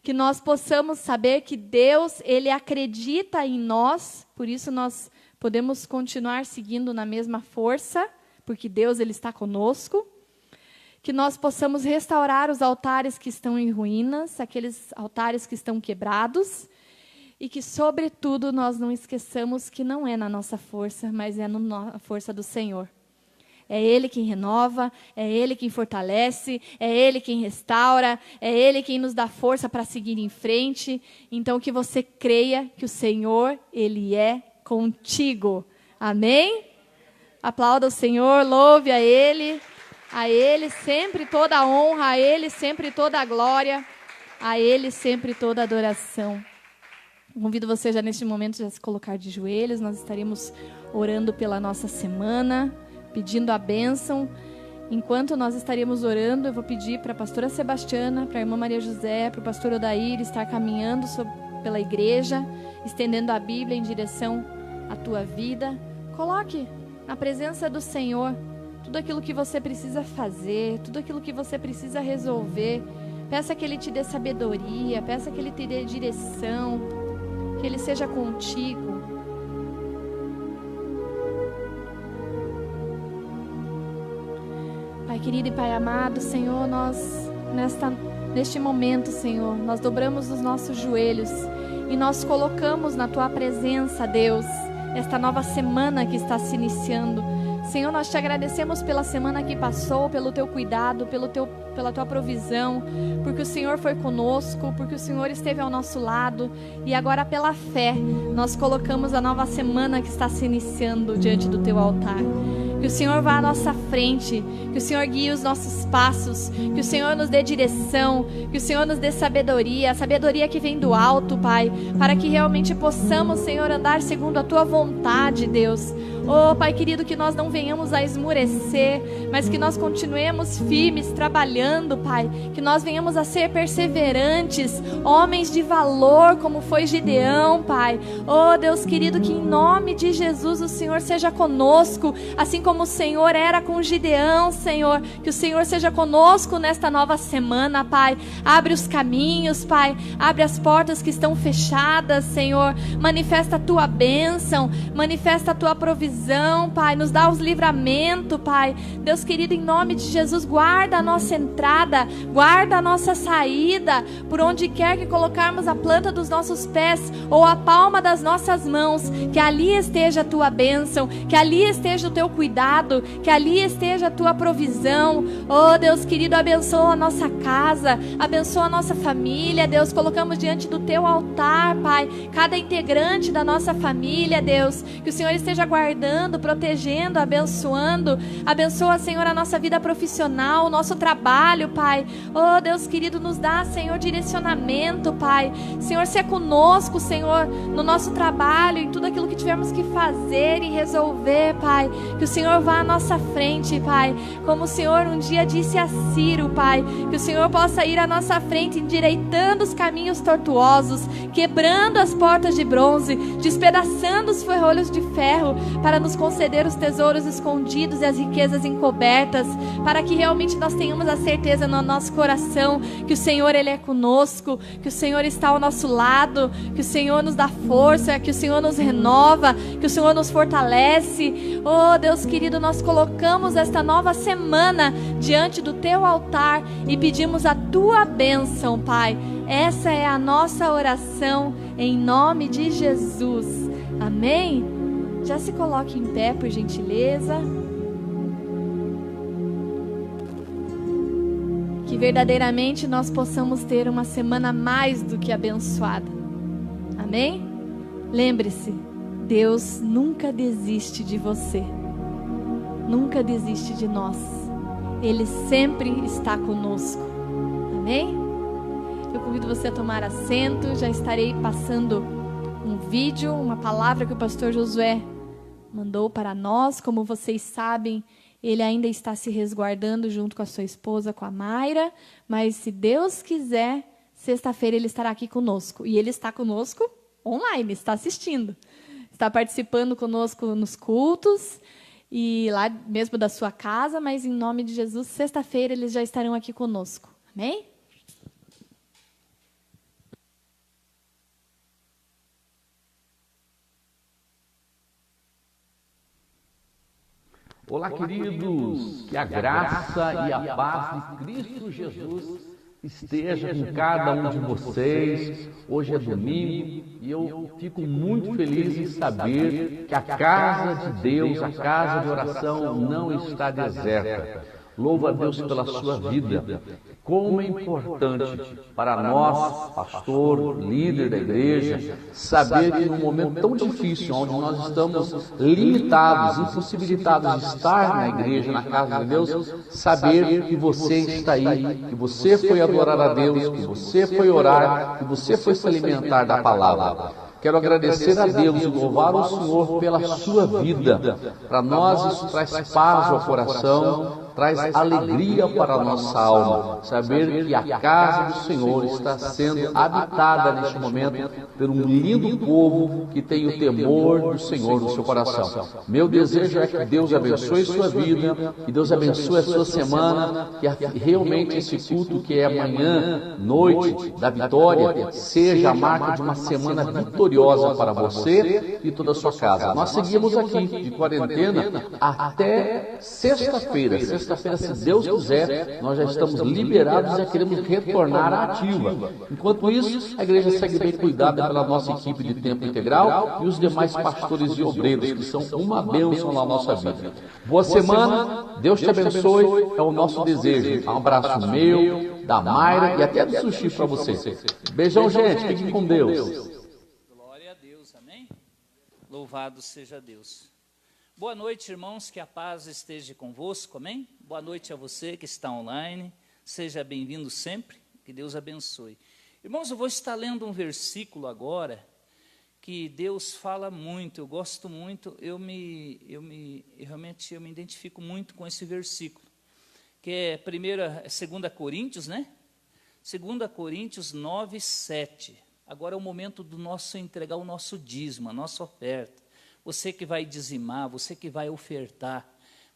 que nós possamos saber que Deus, ele acredita em nós, por isso nós podemos continuar seguindo na mesma força, porque Deus ele está conosco, que nós possamos restaurar os altares que estão em ruínas, aqueles altares que estão quebrados, e que, sobretudo, nós não esqueçamos que não é na nossa força, mas é na força do Senhor. É Ele quem renova, é Ele quem fortalece, é Ele quem restaura, é Ele quem nos dá força para seguir em frente. Então, que você creia que o Senhor, Ele é contigo. Amém? Aplauda o Senhor, louve a Ele sempre toda a honra, a Ele sempre toda a glória, a Ele sempre toda a adoração. Convido você já neste momento a se colocar de joelhos. Nós estaremos orando pela nossa semana, pedindo a bênção. Enquanto nós estaremos orando, eu vou pedir para a pastora Sebastiana, para a irmã Maria José, para o pastor Odair estar caminhando pela igreja, estendendo a Bíblia em direção à tua vida. Coloque na presença do Senhor tudo aquilo que você precisa fazer, tudo aquilo que você precisa resolver. Peça que Ele te dê sabedoria, peça que Ele te dê direção, que Ele seja contigo. Pai querido e Pai amado, Senhor, nós nesta Neste momento, Senhor, nós dobramos os nossos joelhos e nós colocamos na Tua presença, Deus, esta nova semana que está se iniciando. Senhor, nós te agradecemos pela semana que passou, pelo Teu cuidado, pela Tua provisão, porque o Senhor foi conosco, porque o Senhor esteve ao nosso lado, e agora pela fé, nós colocamos a nova semana que está se iniciando diante do Teu altar. Que o Senhor vá à nossa frente, que o Senhor guie os nossos passos, que o Senhor nos dê direção, que o Senhor nos dê sabedoria, a sabedoria que vem do alto, Pai, para que realmente possamos, Senhor, andar segundo a Tua vontade, Deus. Oh, Pai querido, que nós não venhamos a esmurecer, mas que nós continuemos firmes, trabalhando, Pai, que nós venhamos a ser perseverantes, homens de valor, como foi Gideão, Pai. Oh, Deus querido, que em nome de Jesus o Senhor seja conosco, assim como o Senhor era com Gideão, Senhor, que o Senhor seja conosco nesta nova semana, Pai. Abre os caminhos, Pai, abre as portas que estão fechadas, Senhor, manifesta a Tua bênção, manifesta a Tua provisão, Pai, nos dá os livramento, Pai. Deus querido, em nome de Jesus, guarda a nossa entrada, guarda a nossa saída, por onde quer que colocarmos a planta dos nossos pés ou a palma das nossas mãos, que ali esteja a Tua bênção, que ali esteja o Teu cuidado, que ali esteja a Tua provisão. Oh, Deus querido, abençoa a nossa casa, abençoa a nossa família, Deus, colocamos diante do Teu altar, Pai, cada integrante da nossa família, Deus, que o Senhor esteja guardando, protegendo, abençoando. Abençoa, Senhor, a nossa vida profissional, o nosso trabalho, Pai. Oh, Deus querido, nos dá, Senhor, direcionamento, Pai. Senhor, se é conosco, Senhor, no nosso trabalho, em tudo aquilo que tivermos que fazer e resolver, Pai. Que o Senhor vá à nossa frente, Pai. Como o Senhor um dia disse a Ciro, Pai. Que o Senhor possa ir à nossa frente, endireitando os caminhos tortuosos, quebrando as portas de bronze, despedaçando os ferrolhos de ferro, para nos conceder os tesouros escondidos e as riquezas encobertas, para que realmente nós tenhamos a certeza no nosso coração que o Senhor, Ele é conosco, que o Senhor está ao nosso lado, que o Senhor nos dá força, que o Senhor nos renova, que o Senhor nos fortalece. Oh, Deus querido, nós colocamos esta nova semana diante do Teu altar e pedimos a Tua bênção, Pai. Essa é a nossa oração em nome de Jesus. Amém? Já se coloque em pé, por gentileza. Que verdadeiramente nós possamos ter uma semana mais do que abençoada. Amém? Lembre-se, Deus nunca desiste de você. Nunca desiste de nós. Ele sempre está conosco. Amém? Eu convido você a tomar assento. Já estarei passando um vídeo, uma palavra que o pastor Josué mandou para nós. Como vocês sabem, ele ainda está se resguardando junto com a sua esposa, com a Mayra, mas se Deus quiser, sexta-feira ele estará aqui conosco. E ele está conosco online, está assistindo, está participando conosco nos cultos e lá mesmo da sua casa, mas em nome de Jesus, sexta-feira eles já estarão aqui conosco. Amém? Olá, queridos, que a graça e a paz de Cristo Jesus esteja com cada um de vocês. Hoje é domingo e eu fico muito feliz em saber que a casa de Deus, a casa de oração não está deserta. Louvo a Deus pela sua vida. Como é importante para nós, pastor, líder da igreja, saber que num momento tão difícil, onde nós estamos limitados, impossibilitados de estar na igreja, na casa de Deus, saber que você está aí, que você foi adorar a Deus, que você foi orar, que você foi se alimentar da palavra. Quero agradecer a Deus e louvar o Senhor pela sua vida. Para nós isso traz paz ao coração, traz alegria para a nossa alma. Saber que a casa do Senhor está sendo habitada neste momento por um lindo povo que tem o temor do Senhor no seu coração. Meu desejo é que Deus abençoe sua vida, que Deus abençoe a sua semana, que realmente esse culto que é amanhã, noite da vitória, seja a marca de uma semana vitoriosa para você e toda a sua casa. Nós seguimos aqui de quarentena até sexta-feira. Sexta-feira sexta-feira, se Deus quiser, nós já estamos liberados e já queremos retornar à ativa. Enquanto isso, a igreja segue bem cuidada pela nossa equipe de tempo integral e os demais pastores e obreiros, que são uma bênção na nossa vida. Boa semana, Deus te abençoe, é o nosso desejo. Um abraço meu, da Mayra e até do Sushi para você. Beijão, gente, fiquem com Deus. Glória a Deus, amém? Louvado seja Deus. Boa noite, irmãos, que a paz esteja convosco, amém? Boa noite a você que está online, seja bem-vindo sempre, que Deus abençoe. Irmãos, eu vou estar lendo um versículo agora, que Deus fala muito, eu gosto muito, realmente eu me identifico muito com esse versículo, que é 2 Coríntios, né? 2 Coríntios 9, 7. Agora é o momento do nosso entregar o nosso dízimo, a nossa oferta. Você que vai dizimar, você que vai ofertar,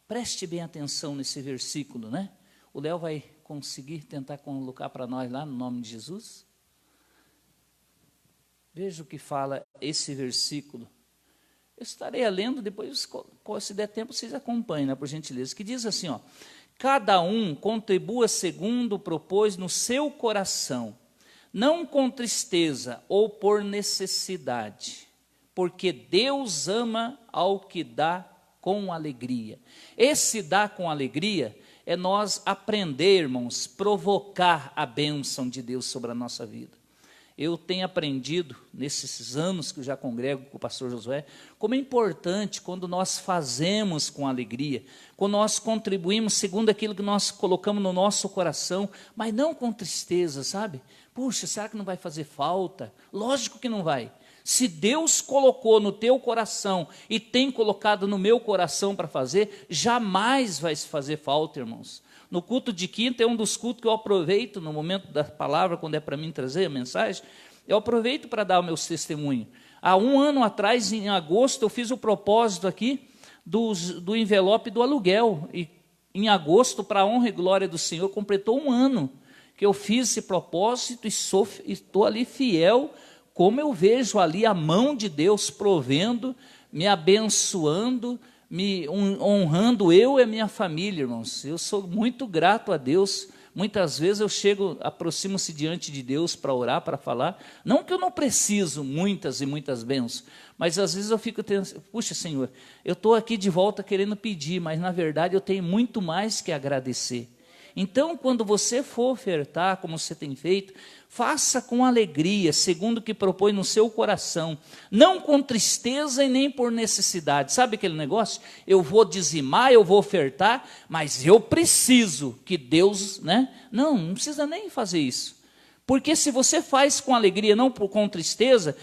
preste bem atenção nesse versículo, né? O Léo vai conseguir tentar colocar para nós lá, no nome de Jesus. Veja o que fala esse versículo. Eu estarei lendo, depois, se der tempo, vocês acompanhem, né, por gentileza. Que diz assim, ó: cada um contribua segundo propôs no seu coração, não com tristeza ou por necessidade, porque Deus ama ao que dá com alegria. Esse dá com alegria é nós aprendermos, provocar a bênção de Deus sobre a nossa vida. Eu tenho aprendido, nesses anos que eu já congrego com o pastor Josué, como é importante quando nós fazemos com alegria, quando nós contribuímos segundo aquilo que nós colocamos no nosso coração, mas não com tristeza, sabe? Puxa, será que não vai fazer falta? Lógico que não vai. Se Deus colocou no teu coração e tem colocado no meu coração para fazer, jamais vai se fazer falta, irmãos. No culto de quinta é um dos cultos que eu aproveito, no momento da palavra, quando é para mim trazer a mensagem, eu aproveito para dar o meu testemunho. Há um ano atrás, em agosto, eu fiz o propósito aqui do envelope do aluguel. E em agosto, para a honra e glória do Senhor, completou um ano que eu fiz esse propósito e estou ali fiel, como eu vejo ali a mão de Deus provendo, me abençoando, me honrando eu e a minha família, irmãos. Eu sou muito grato a Deus. Muitas vezes eu aproximo-se diante de Deus para orar, para falar. Não que eu não preciso muitas e muitas bênçãos, mas às vezes eu fico pensando, puxa, Senhor, eu estou aqui de volta querendo pedir, mas na verdade eu tenho muito mais que agradecer. Então, quando você for ofertar, como você tem feito, faça com alegria, segundo o que propõe no seu coração, não com tristeza e nem por necessidade. Sabe aquele negócio? Eu vou dizimar, eu vou ofertar, mas eu preciso que Deus, né? Não precisa nem fazer isso. Porque se você faz com alegria, não com tristeza,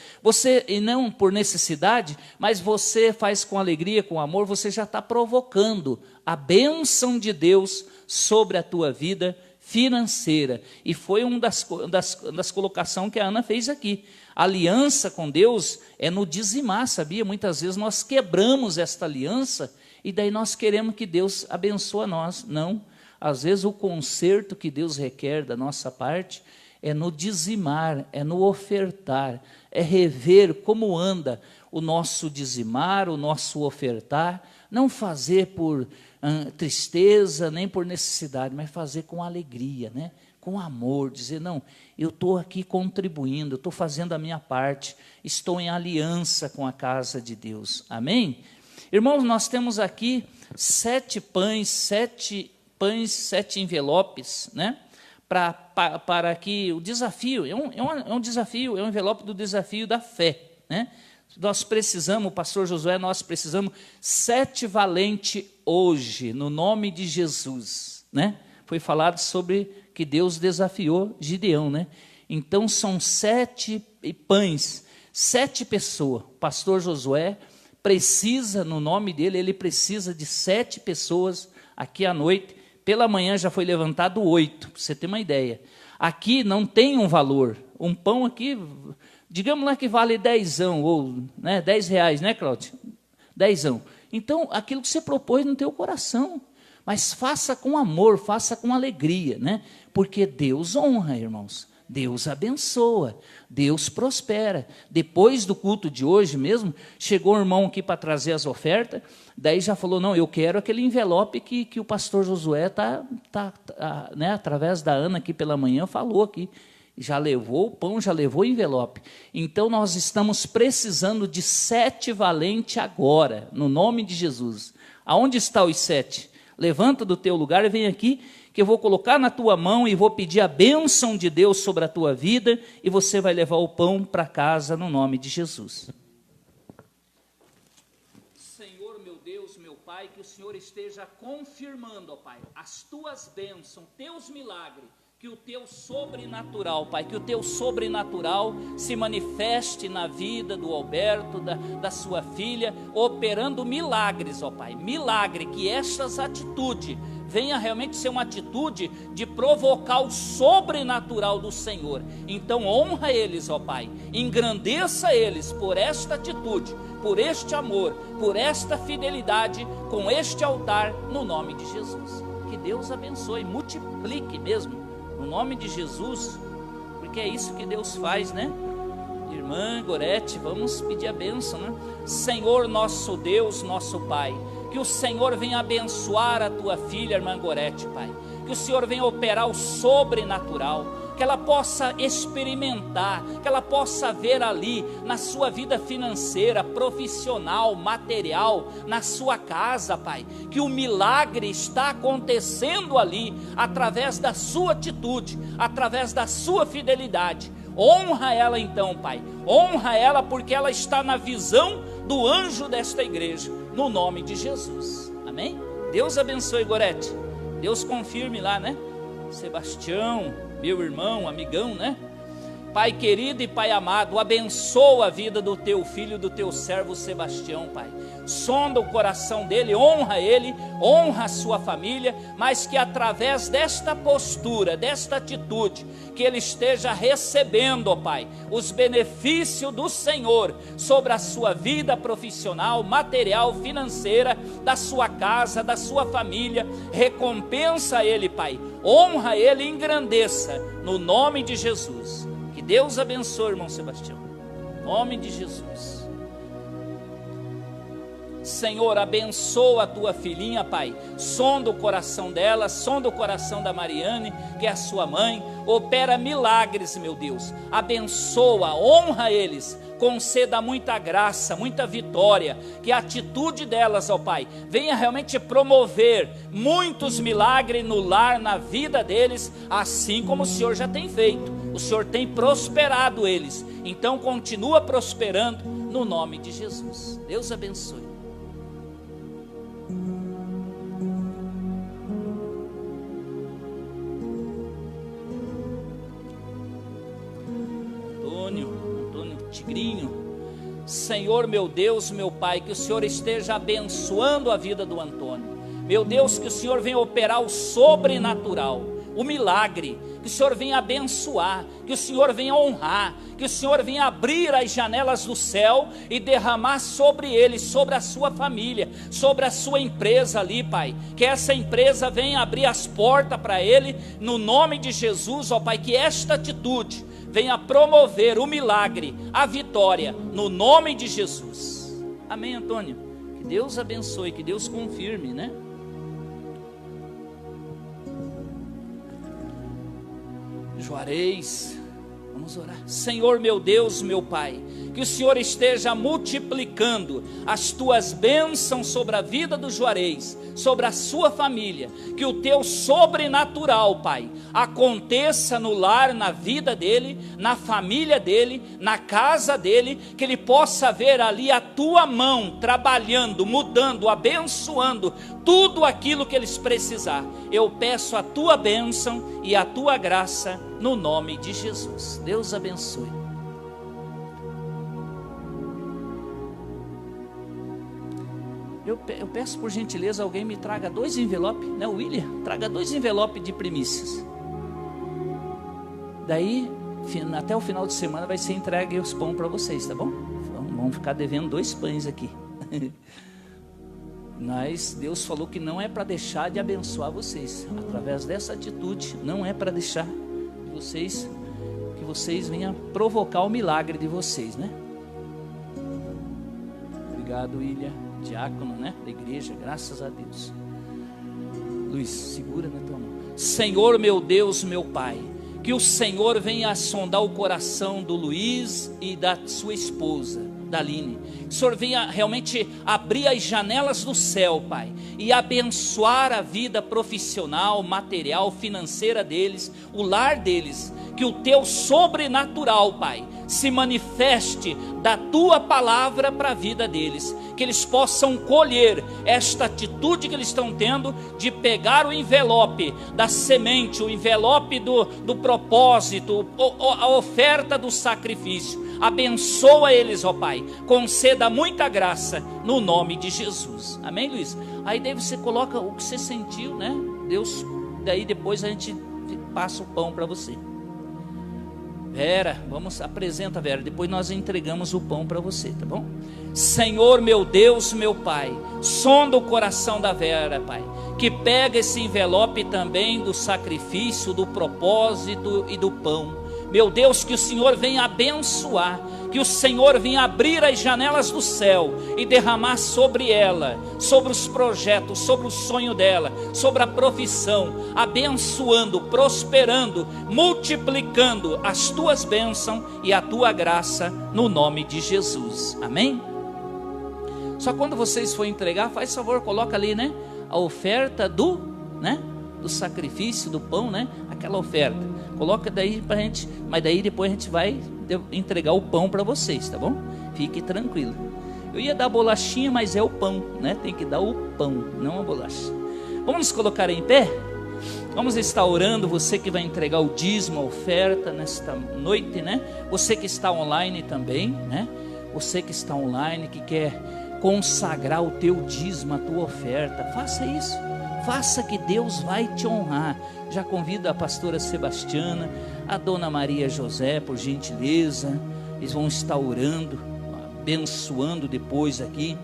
e não por necessidade, mas você faz com alegria, com amor, você já está provocando a bênção de Deus sobre a tua vida financeira. E foi uma das colocações que a Ana fez aqui. A aliança com Deus é no dizimar, sabia? Muitas vezes nós quebramos esta aliança e daí nós queremos que Deus abençoe nós. Não. Às vezes o conserto que Deus requer da nossa parte é no dizimar, é no ofertar, é rever como anda o nosso dizimar, o nosso ofertar, não fazer por tristeza, nem por necessidade, mas fazer com alegria, né? Com amor, dizer, não, eu estou aqui contribuindo, eu estou fazendo a minha parte, estou em aliança com a casa de Deus, amém? Irmãos, nós temos aqui 7 pães, 7 envelopes, né? Para que o desafio, é um desafio, é um envelope do desafio da fé, né? Nós precisamos, o pastor Josué, nós precisamos 7 valentes hoje, no nome de Jesus, né? Foi falado sobre que Deus desafiou Gideão, né? Então são 7 pães, 7 pessoas. O pastor Josué precisa, no nome dele, ele precisa de 7 pessoas aqui à noite. Pela manhã já foi levantado 8, para você ter uma ideia. Aqui não tem um valor. Um pão aqui, digamos lá que vale 10ão, ou né, 10 reais, né, Cláudio? 10ão. Então, aquilo que você propôs no teu coração. Mas faça com amor, faça com alegria, né? Porque Deus honra, irmãos. Deus abençoa, Deus prospera. Depois do culto de hoje mesmo, chegou um irmão aqui para trazer as ofertas, daí já falou, não, eu quero aquele envelope que o pastor Josué né, através da Ana aqui pela manhã, falou aqui. Já levou o pão, já levou o envelope. Então, nós estamos precisando de 7 valentes agora, no nome de Jesus. Aonde estão os 7? Levanta do teu lugar e vem aqui, que eu vou colocar na tua mão e vou pedir a bênção de Deus sobre a tua vida, e você vai levar o pão para casa, no nome de Jesus. Senhor, meu Deus, meu Pai, que o Senhor esteja confirmando, ó Pai, as tuas bênçãos, teus milagres, que o teu sobrenatural, Pai, que o teu sobrenatural se manifeste na vida do Alberto, da sua filha, operando milagres, ó Pai, milagre, que estas atitudes venha realmente ser uma atitude de provocar o sobrenatural do Senhor. Então honra eles, ó Pai, engrandeça eles por esta atitude, por este amor, por esta fidelidade com este altar, no nome de Jesus. Que Deus abençoe, multiplique mesmo, no nome de Jesus, porque é isso que Deus faz, né? Irmã Gorete, vamos pedir a bênção, né? Senhor nosso Deus, nosso Pai, que o Senhor venha abençoar a tua filha, irmã Gorete, Pai, que o Senhor venha operar o sobrenatural, que ela possa experimentar, que ela possa ver ali, na sua vida financeira, profissional, material, na sua casa, Pai, que o milagre está acontecendo ali, através da sua atitude, através da sua fidelidade. Honra ela então, Pai, honra ela, porque ela está na visão do anjo desta igreja, no nome de Jesus, amém? Deus abençoe, Gorete, Deus confirme lá, né? Sebastião, meu irmão, amigão, né? Pai querido e Pai amado, abençoa a vida do teu filho, do teu servo Sebastião, Pai. Sonda o coração dele, honra a sua família, mas que através desta postura, desta atitude, que ele esteja recebendo, ó Pai, os benefícios do Senhor sobre a sua vida profissional, material, financeira, da sua casa, da sua família. Recompensa ele, Pai, honra ele e engrandeça, no nome de Jesus. Que Deus abençoe, irmão Sebastião, em nome de Jesus. Senhor, abençoa a tua filhinha, Pai, sonda o coração dela, sonda o coração da Mariane, que é a sua mãe, opera milagres, meu Deus, abençoa, honra eles, conceda muita graça, muita vitória, que a atitude delas, ó Pai, venha realmente promover muitos milagres no lar, na vida deles, assim como o Senhor já tem feito, o Senhor tem prosperado eles, então continua prosperando, no nome de Jesus. Deus abençoe. Antônio Tigrinho, Senhor meu Deus, meu Pai, que o Senhor esteja abençoando a vida do Antônio, meu Deus, que o Senhor venha operar o sobrenatural, o milagre, que o Senhor venha abençoar, que o Senhor venha honrar, que o Senhor venha abrir as janelas do céu e derramar sobre ele, sobre a sua família, sobre a sua empresa ali, Pai, que essa empresa venha abrir as portas para ele, no nome de Jesus, ó Pai, que esta atitude venha promover o milagre, a vitória, no nome de Jesus. Amém, Antônio? Que Deus abençoe, que Deus confirme, né? Juarez, vamos orar. Senhor meu Deus, meu Pai, que o Senhor esteja multiplicando as tuas bênçãos sobre a vida do Juarez, sobre a sua família, que o teu sobrenatural, Pai, aconteça no lar, na vida dele, na família dele, na casa dele, que ele possa ver ali a tua mão trabalhando, mudando, abençoando tudo aquilo que eles precisar. Eu peço a tua bênção e a tua graça no nome de Jesus. Deus abençoe. Eu peço por gentileza, alguém me traga 2 envelopes, né, William? Traga 2 envelopes de primícias. Daí, até o final de semana vai ser entregue os pães para vocês, tá bom? Vamos ficar devendo 2 pães aqui. Mas Deus falou que não é para deixar de abençoar vocês. Através dessa atitude, não é para deixar vocês vocês venha provocar o milagre de vocês, né? Obrigado, Ilha, diácono, né, da igreja, graças a Deus. Luiz, segura na tua mão. Senhor meu Deus, meu Pai, que o Senhor venha sondar o coração do Luiz e da sua esposa, da Aline. Que o Senhor venha realmente abrir as janelas do céu, Pai, e abençoar a vida profissional, material, financeira deles, o lar deles. Que o teu sobrenatural, Pai, se manifeste da tua palavra para a vida deles, que eles possam colher esta atitude que eles estão tendo de pegar o envelope da semente, o envelope do propósito, a oferta do sacrifício. Abençoa eles, ó Pai, conceda muita graça no nome de Jesus, amém, Luiz? Aí daí você coloca o que você sentiu, né? Deus, daí depois a gente passa o pão para você. Vera, apresenta, Vera, depois nós entregamos o pão para você, tá bom? Senhor meu Deus, meu Pai, sonda o coração da Vera, Pai, que pega esse envelope também do sacrifício, do propósito e do pão. Meu Deus, que o Senhor venha abençoar, que o Senhor venha abrir as janelas do céu e derramar sobre ela, sobre os projetos, sobre o sonho dela, sobre a profissão, abençoando, prosperando, multiplicando as tuas bênçãos e a tua graça no nome de Jesus, amém? Só quando vocês forem entregar, faz favor, coloca ali, né, a oferta do sacrifício, do pão, né, aquela oferta. Coloca daí pra gente, mas daí depois a gente vai entregar o pão para vocês, tá bom? Fique tranquilo. Eu ia dar bolachinha, mas é o pão, né? Tem que dar o pão, não a bolacha. Vamos nos colocar em pé? Vamos estar orando, você que vai entregar o dízimo, a oferta nesta noite, né? Você que está online também, né? Você que está online, que quer consagrar o teu dízimo, a tua oferta, faça isso. Faça, que Deus vai te honrar. Já convido a pastora Sebastiana, a dona Maria José, por gentileza. Eles vão estar orando, abençoando depois aqui.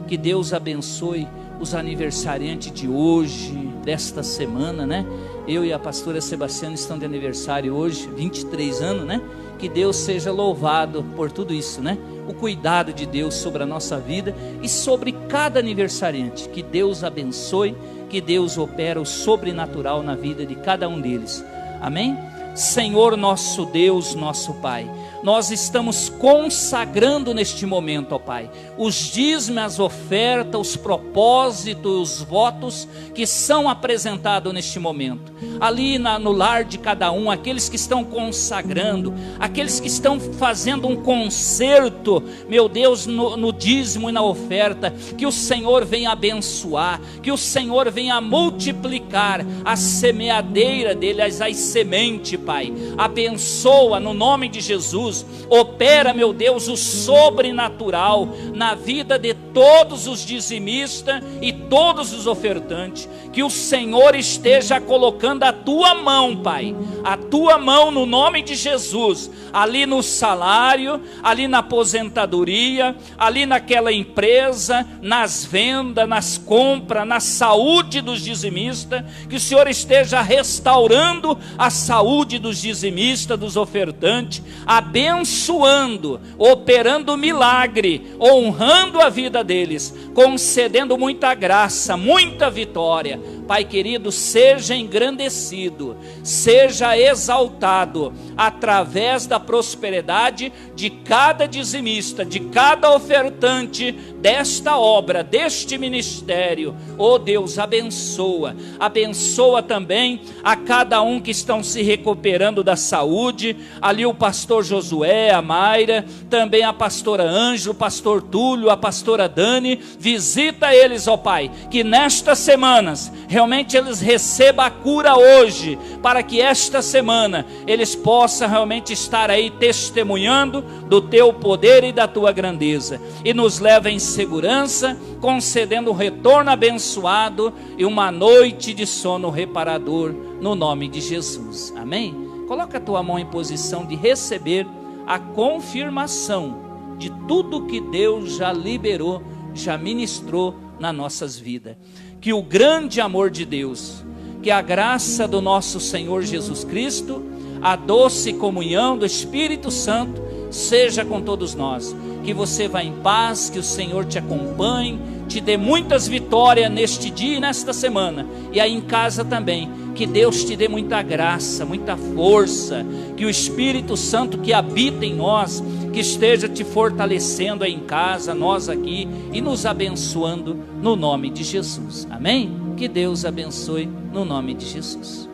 Que Deus abençoe os aniversariantes de hoje, desta semana, né? Eu e a pastora Sebastiana estão de aniversário hoje, 23 anos, né? Que Deus seja louvado por tudo isso, né? O cuidado de Deus sobre a nossa vida e sobre cada aniversariante. Que Deus abençoe, que Deus opera o sobrenatural na vida de cada um deles, amém? Senhor nosso Deus, nosso Pai, nós estamos consagrando neste momento, ó Pai, os dízimos, as ofertas, os propósitos, os votos que são apresentados neste momento, ali no lar de cada um, aqueles que estão consagrando, aqueles que estão fazendo um concerto, meu Deus, no dízimo e na oferta, que o Senhor venha abençoar, que o Senhor venha multiplicar a semeadeira deles, as sementes, Pai, abençoa no nome de Jesus, opera, meu Deus, o sobrenatural na vida de todos os dizimistas e todos os ofertantes, que o Senhor esteja colocando a tua mão, Pai, a tua mão no nome de Jesus, ali no salário, ali na aposentadoria, ali naquela empresa, nas vendas, nas compras, na saúde dos dizimistas, que o Senhor esteja restaurando a saúde dos dizimistas, dos ofertantes, abençoando, operando milagre, honrando a vida deles, concedendo muita graça, muita vitória. Pai querido, seja engrandecido, seja exaltado através da prosperidade de cada dizimista, de cada ofertante desta obra, deste ministério. Oh Deus, abençoa, abençoa também a cada um que estão se recuperando da saúde, ali o pastor Josué, a Mayra, também a pastora Ângelo, o pastor Túlio, a pastora Dani, visita eles, ó Pai, que nestas semanas, realmente eles recebam a cura hoje, para que esta semana eles possam realmente estar aí testemunhando do teu poder e da tua grandeza, e nos leva em segurança, concedendo um retorno abençoado e uma noite de sono reparador, no nome de Jesus, amém? Coloca a tua mão em posição de receber a confirmação de tudo que Deus já liberou, já ministrou nas nossas vidas. Que o grande amor de Deus, que a graça do nosso Senhor Jesus Cristo, a doce comunhão do Espírito Santo seja com todos nós. Que você vá em paz, que o Senhor te acompanhe, te dê muitas vitórias neste dia e nesta semana, e aí em casa também. Que Deus te dê muita graça, muita força, que o Espírito Santo que habita em nós, que esteja te fortalecendo aí em casa, nós aqui, e nos abençoando no nome de Jesus. Amém? Que Deus abençoe no nome de Jesus.